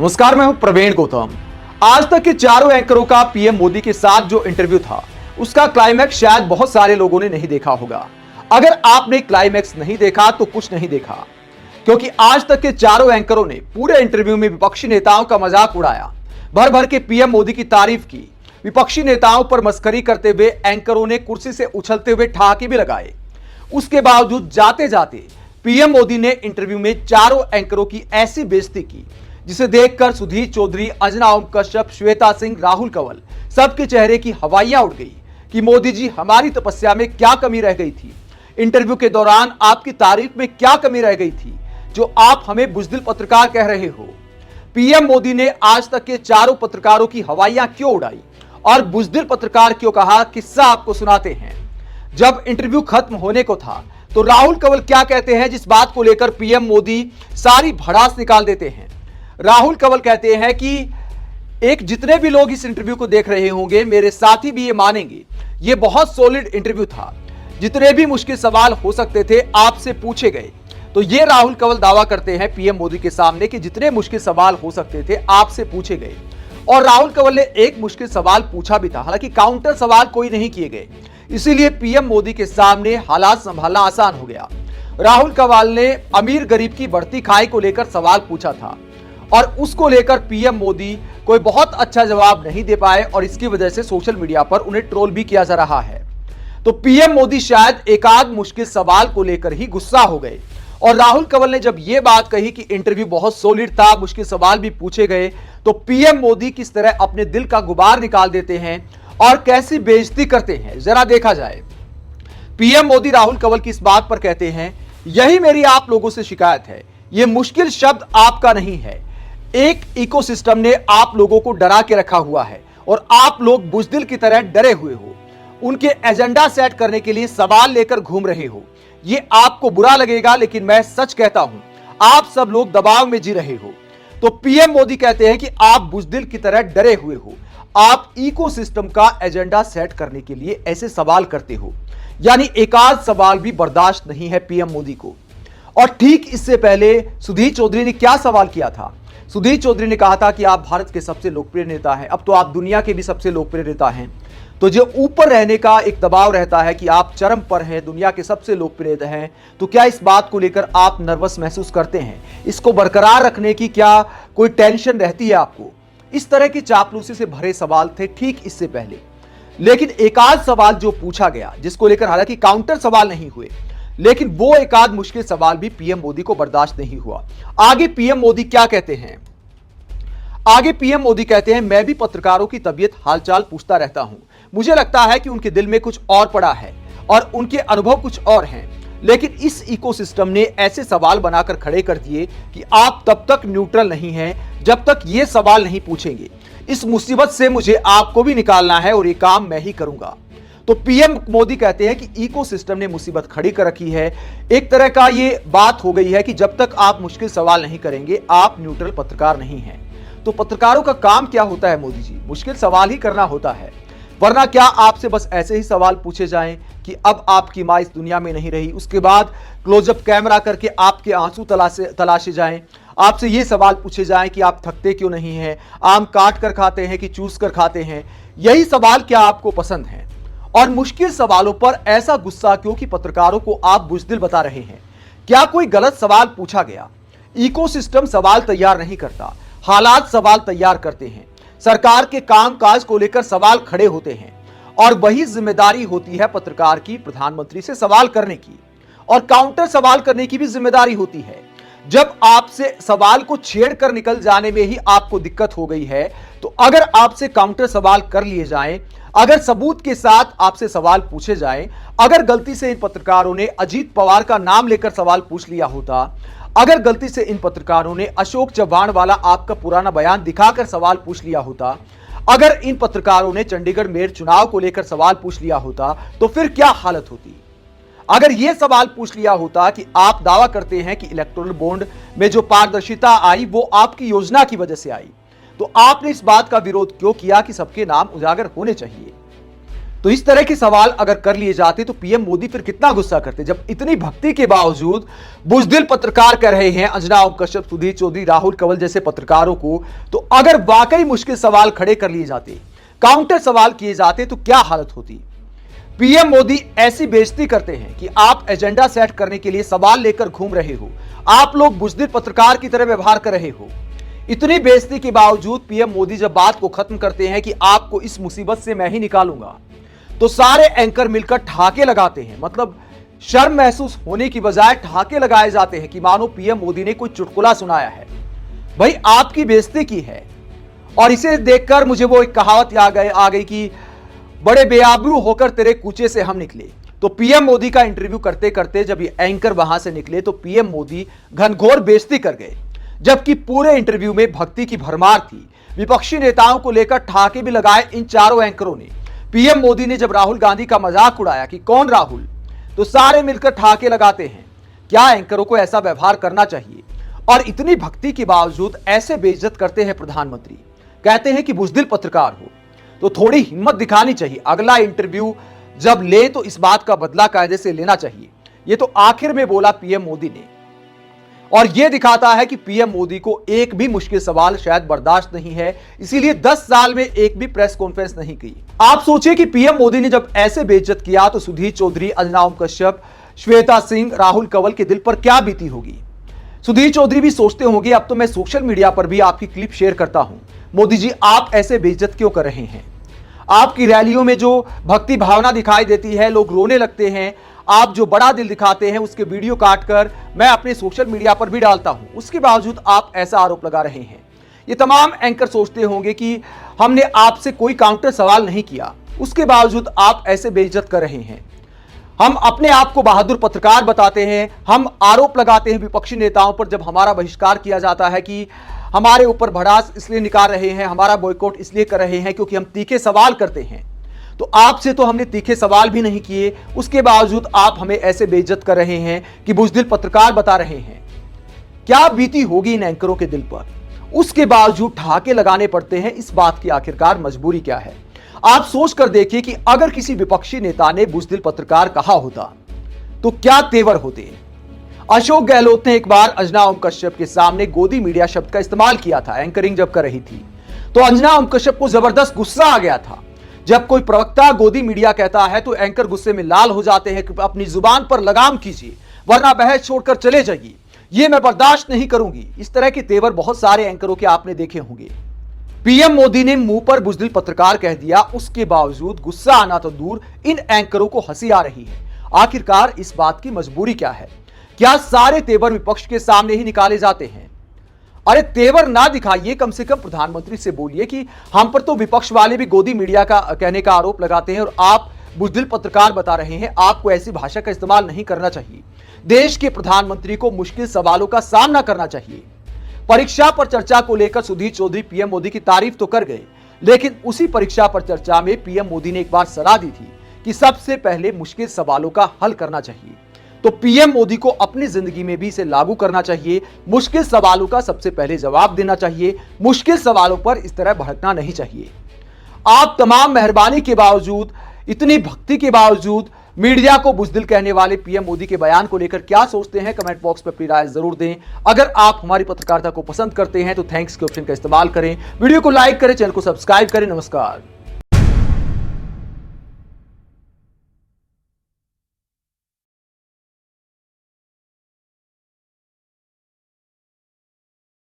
नमस्कार, मैं हूं प्रवीण गौतम। आज तक के चारों एंकरों का पीएम मोदी के साथ जो इंटरव्यू था उसका क्लाइमैक्स शायद बहुत सारे लोगों ने नहीं देखा होगा। अगर आपने क्लाइमैक्स नहीं देखा तो कुछ नहीं देखा, क्योंकि आज तक के चारों एंकरों ने पूरे इंटरव्यू में विपक्षी नेताओं का मजाक उड़ाया, भर भर के पीएम मोदी की तारीफ की। विपक्षी नेताओं पर मस्करी करते हुए एंकरों ने कुर्सी से उछलते हुए ठहाके भी लगाए। उसके बावजूद जाते जाते पीएम मोदी ने इंटरव्यू में चारों एंकरों की ऐसी बेइज्जती की जिसे देखकर सुधीर चौधरी, अंजना ओम कश्यप, श्वेता सिंह, राहुल कंवल सबके चेहरे की हवाइयां उड़ गई कि मोदी जी, हमारी तपस्या में क्या कमी रह गई थी? इंटरव्यू के दौरान आपकी तारीफ में क्या कमी रह गई थी जो आप हमें बुज़दिल पत्रकार कह रहे हो? पीएम मोदी ने आज तक के चारों पत्रकारों की हवाइयां क्यों उड़ाई और बुज़दिल पत्रकार क्यों कहा? किस्सा आपको सुनाते हैं। जब इंटरव्यू खत्म होने को था तो राहुल कंवल क्या कहते हैं, जिस बात को लेकर पीएम मोदी सारी भड़ास निकाल देते हैं। राहुल कंवल कहते हैं कि जितने भी लोग इस इंटरव्यू को देख रहे होंगे, मेरे साथी भी ये मानेंगे, ये बहुत सॉलिड इंटरव्यू था। जितने भी मुश्किल सवाल हो सकते थे आपसे पूछे गए। तो ये राहुल कंवल दावा करते हैं पीएम मोदी के सामने कि जितने मुश्किल सवाल हो सकते थे आपसे पूछे गए। और राहुल कंवल ने एक मुश्किल सवाल पूछा भी था, हालांकि काउंटर सवाल कोई नहीं किए गए, इसीलिए पीएम मोदी के सामने हालात संभालना आसान हो गया। राहुल कंवल ने अमीर गरीब की बढ़ती खाई को लेकर सवाल पूछा था और उसको लेकर पीएम मोदी कोई बहुत अच्छा जवाब नहीं दे पाए और इसकी वजह से सोशल मीडिया पर उन्हें ट्रोल भी किया जा रहा है। तो पीएम मोदी शायद एकाध मुश्किल सवाल को लेकर ही गुस्सा हो गए। और राहुल कंवल ने जब यह बात कही कि इंटरव्यू बहुत सॉलिड था, मुश्किल सवाल भी पूछे गए, तो पीएम मोदी किस तरह अपने दिल का गुबार निकाल देते हैं और कैसी बेइज्जती करते हैं, जरा देखा जाए। पीएम मोदी राहुल कंवल की इस बात पर कहते हैं, यही मेरी आप लोगों से शिकायत है, यह मुश्किल शब्द आपका नहीं है। एक इकोसिस्टम ने आप लोगों को डरा के रखा हुआ है और आप लोग बुज़दिल की तरह डरे हुए हो। उनके एजेंडा सेट करने के लिए सवाल लेकर घूम रहे हो। ये आपको बुरा लगेगा, लेकिन मैं सच कहता हूं, आप सब लोग दबाव में जी रहे हो। तो पीएम मोदी कहते हैं कि आप बुज़दिल की तरह डरे हुए हो। आप इकोसिस्टम का एजेंडा सेट करने के लिए ऐसे सवाल करते हो, यानी एकाध सवाल भी बर्दाश्त नहीं है पीएम मोदी को। और ठीक इससे पहले सुधीर चौधरी ने क्या सवाल किया था? सुधीर चौधरी ने कहा था कि आप भारत के सबसे लोकप्रिय नेता हैं, अब तो आप दुनिया के भी सबसे लोकप्रिय नेता हैं। तो जो ऊपर रहने का एक दबाव रहता है कि आप चरम पर हैं, दुनिया के सबसे लोकप्रिय हैं, तो क्या इस बात को लेकर आप नर्वस महसूस करते हैं? इसको बरकरार रखने की क्या कोई टेंशन रहती है आपको? इस तरह की चापलूसी से भरे सवाल थे ठीक इससे पहले। लेकिन एकाध सवाल जो पूछा गया, जिसको लेकर हालांकि काउंटर सवाल नहीं हुए, लेकिन वो एकाध मुश्किल सवाल भी पीएम मोदी को बर्दाश्त नहीं हुआ। आगे पीएम मोदी क्या कहते हैं? आगे पीएम मोदी कहते हैं, मैं भी पत्रकारों की तबीयत हालचाल पूछता रहता हूं। मुझे लगता है कि उनके दिल में कुछ और पड़ा है और उनके अनुभव कुछ और हैं, लेकिन इस इकोसिस्टम ने ऐसे सवाल बनाकर खड़े कर दिए कि आप तब तक न्यूट्रल नहीं हैं जब तक ये सवाल नहीं पूछेंगे। इस मुसीबत से मुझे आपको भी निकालना है और ये काम मैं ही करूंगा। तो पीएम मोदी कहते हैं कि इकोसिस्टम ने मुसीबत खड़ी कर रखी है। एक तरह का ये बात हो गई है कि जब तक आप मुश्किल सवाल नहीं करेंगे, आप न्यूट्रल पत्रकार नहीं हैं। तो पत्रकारों का काम क्या होता है मोदी जी? मुश्किल सवाल ही करना होता है, वरना क्या आपसे बस ऐसे ही सवाल पूछे जाएं कि अब आपकी मां इस दुनिया में नहीं रही, उसके बाद क्लोजअप कैमरा करके आपके आंसू तलाशे जाएं, आपसे ये सवाल पूछे जाएं कि आप थकते क्यों नहीं हैं, आम काट कर खाते हैं कि चूस कर खाते हैं? यही सवाल क्या आपको पसंद है? और मुश्किल सवालों पर ऐसा गुस्सा क्यों कि पत्रकारों को आप बुज़दिल बता रहे हैं? क्या कोई गलत सवाल पूछा गया? इकोसिस्टम सवाल तैयार नहीं करता, हालात सवाल तैयार करते हैं। सरकार के कामकाज को लेकर सवाल खड़े होते हैं और वही जिम्मेदारी होती है पत्रकार की प्रधानमंत्री से सवाल करने की, और काउंटर सवाल करने की भी जिम्मेदारी होती है। जब आपसे सवाल को छेड़कर निकल जाने में ही आपको दिक्कत हो गई है, तो अगर आपसे काउंटर सवाल कर लिए जाएं, अगर सबूत के साथ आपसे सवाल पूछे जाएं, अगर गलती से इन पत्रकारों ने अजीत पवार का नाम लेकर सवाल पूछ लिया होता, अगर गलती से इन पत्रकारों ने अशोक चव्हाण वाला आपका पुराना बयान दिखाकर सवाल पूछ लिया होता, अगर इन पत्रकारों ने चंडीगढ़ मेयर चुनाव को लेकर सवाल पूछ लिया होता, तो फिर क्या हालत होती? अगर यह सवाल पूछ लिया होता कि आप दावा करते हैं कि इलेक्टोरल बॉन्ड में जो पारदर्शिता आई वो आपकी योजना की वजह से आई, तो आपने इस बात का विरोध क्यों किया कि सबके नाम उजागर होने चाहिए? तो इस तरह के सवाल अगर कर लिए जाते तो पीएम मोदी फिर कितना गुस्सा करते, जब इतनी भक्ति के बावजूद बुजदिल पत्रकार कह रहे हैं अंजना ओम कश्यप, सुधीर चौधरी, राहुल कंवल जैसे पत्रकारों को, तो अगर वाकई मुश्किल सवाल खड़े कर लिए जाते, काउंटर सवाल किए जाते तो क्या हालत होती। पीएम मोदी ऐसी बेइज्जती करते हैं कि आप एजेंडा सेट करने के लिए सवाल लेकर घूम रहे हो, आप लोग बुजदिल पत्रकार की तरह व्यवहार कर रहे हो। इतनी बेइज्जती के बावजूद पीएम मोदी जब बात को खत्म करते हैं कि आपको इस मुसीबत से मैं ही निकालूंगा, तो सारे एंकर मिलकर ठहाके लगाते हैं। मतलब शर्म महसूस होने की बजाय ठहाके लगाए जाते हैं कि मानो पीएम मोदी ने कोई चुटकुला सुनाया है। भाई आपकी बेइज्जती की है। और इसे देखकर मुझे वो एक कहावत आ गई कि बड़े बेआबरू होकर तेरे कूचे से हम निकले। तो पीएम मोदी का इंटरव्यू करते करते जब ये एंकर वहां से निकले तो पीएम मोदी घनघोर बेइज्जती कर गए, जबकि पूरे इंटरव्यू में भक्ति की भरमार थी। विपक्षी नेताओं को लेकर ठहाके भी लगाए इन चारों एंकरों ने। पीएम मोदी ने जब राहुल गांधी का मजाक उड़ाया कि कौन राहुल, तो सारे मिलकर ठहाके लगाते हैं। क्या एंकरों को ऐसा व्यवहार करना चाहिए? और इतनी भक्ति के बावजूद ऐसे बेइज्जत करते हैं प्रधानमंत्री। कहते हैं कि बुजदिल पत्रकार हो, तो थोड़ी हिम्मत दिखानी चाहिए। अगला इंटरव्यू जब ले तो इस बात का बदला कायदे से लेना चाहिए। ये तो आखिर में बोला पीएम मोदी ने। और यह दिखाता है कि पीएम मोदी को एक भी मुश्किल सवाल शायद बर्दाश्त नहीं है, इसीलिए 10 साल में एक भी प्रेस कॉन्फ्रेंस नहीं की। आप सोचिए कि पीएम मोदी ने जब ऐसे बेइज्जत किया तो सुधीर चौधरी, अंजना ओम कश्यप, श्वेता सिंह, राहुल कंवल के दिल पर क्या बीती होगी। सुधीर चौधरी भी सोचते होंगे अब तो मैं सोशल मीडिया पर भी आपकी क्लिप शेयर करता हूं, मोदी जी आप ऐसे बेइज्जत क्यों कर रहे हैं। आपकी रैलियों में जो भक्ति भावना दिखाई देती है, लोग रोने लगते हैं, आप जो बड़ा दिल दिखाते हैं उसके वीडियो काटकर मैं अपने सोशल मीडिया पर भी डालता हूं, उसके बावजूद आप ऐसा आरोप लगा रहे हैं। ये तमाम एंकर सोचते होंगे कि हमने आपसे कोई काउंटर सवाल नहीं किया, उसके बावजूद आप ऐसे बेइज्जत कर रहे हैं। हम अपने आप को बहादुर पत्रकार बताते हैं, हम आरोप लगाते हैं विपक्षी नेताओं पर जब हमारा बहिष्कार किया जाता है कि हमारे ऊपर भड़ास इसलिए निकाल रहे हैं, हमारा बॉयकॉट इसलिए कर रहे हैं क्योंकि हम तीखे सवाल करते हैं। तो आपसे तो हमने तीखे सवाल भी नहीं किए, उसके बावजूद आप हमें ऐसे बेइज्जत कर रहे हैं कि बुजदिल पत्रकार बता रहे हैं। क्या बीती होगी इन एंकरों के दिल पर, उसके बावजूद ठहाके लगाने पड़ते हैं। इस बात की आखिरकार मजबूरी क्या है? आप सोच कर देखिए कि अगर किसी विपक्षी नेता ने बुजदिल पत्रकार कहा होता तो क्या तेवर होते। अशोक गहलोत ने एक बार अंजना ओम कश्यप के सामने गोदी मीडिया शब्द का इस्तेमाल किया था, एंकरिंग जब कर रही थी, तो अंजना ओम कश्यप को जबरदस्त गुस्सा आ गया था। जब कोई प्रवक्ता गोदी मीडिया कहता है तो एंकर गुस्से में लाल हो जाते हैं कि अपनी जुबान पर लगाम कीजिए वरना बहस छोड़कर चले जाइए, ये मैं बर्दाश्त नहीं करूंगी। इस तरह के तेवर बहुत सारे एंकरों के आपने देखे होंगे। पीएम मोदी ने मुंह पर बुजदिल पत्रकार कह दिया, उसके बावजूद गुस्सा आना तो दूर, इन एंकरों को हंसी आ रही है। आखिरकार इस बात की मजबूरी क्या है? क्या सारे तेवर विपक्ष के सामने ही निकाले जाते हैं? अरे तेवर ना दिखाइए, कम से कम प्रधानमंत्री से बोलिए कि हम पर तो विपक्ष वाले भी गोदी मीडिया का कहने का आरोप लगाते हैं और आप बुजदिल पत्रकार बता रहे हैं। आपको ऐसी भाषा का इस्तेमाल नहीं करना चाहिए। देश के प्रधानमंत्री को मुश्किल सवालों का सामना करना चाहिए। परीक्षा पर चर्चा को लेकर सुधीर चौधरी पीएम मोदी की तारीफ तो कर गए, लेकिन उसी परीक्षा पर चर्चा में पीएम मोदी ने एक बार सलाह दी थी कि सबसे पहले मुश्किल सवालों का हल करना चाहिए। तो पीएम मोदी को अपनी जिंदगी में भी इसे लागू करना चाहिए। मुश्किल सवालों का सबसे पहले जवाब देना चाहिए, मुश्किल सवालों पर इस तरह भड़कना नहीं चाहिए। आप तमाम मेहरबानी के बावजूद, इतनी भक्ति के बावजूद मीडिया को बुजदिल कहने वाले पीएम मोदी के बयान को लेकर क्या सोचते हैं, कमेंट बॉक्स में अपनी राय जरूर दें। अगर आप हमारी पत्रकारिता को पसंद करते हैं तो थैंक्स के ऑप्शन का इस्तेमाल करें, वीडियो को लाइक करें, चैनल को सब्सक्राइब करें। नमस्कार।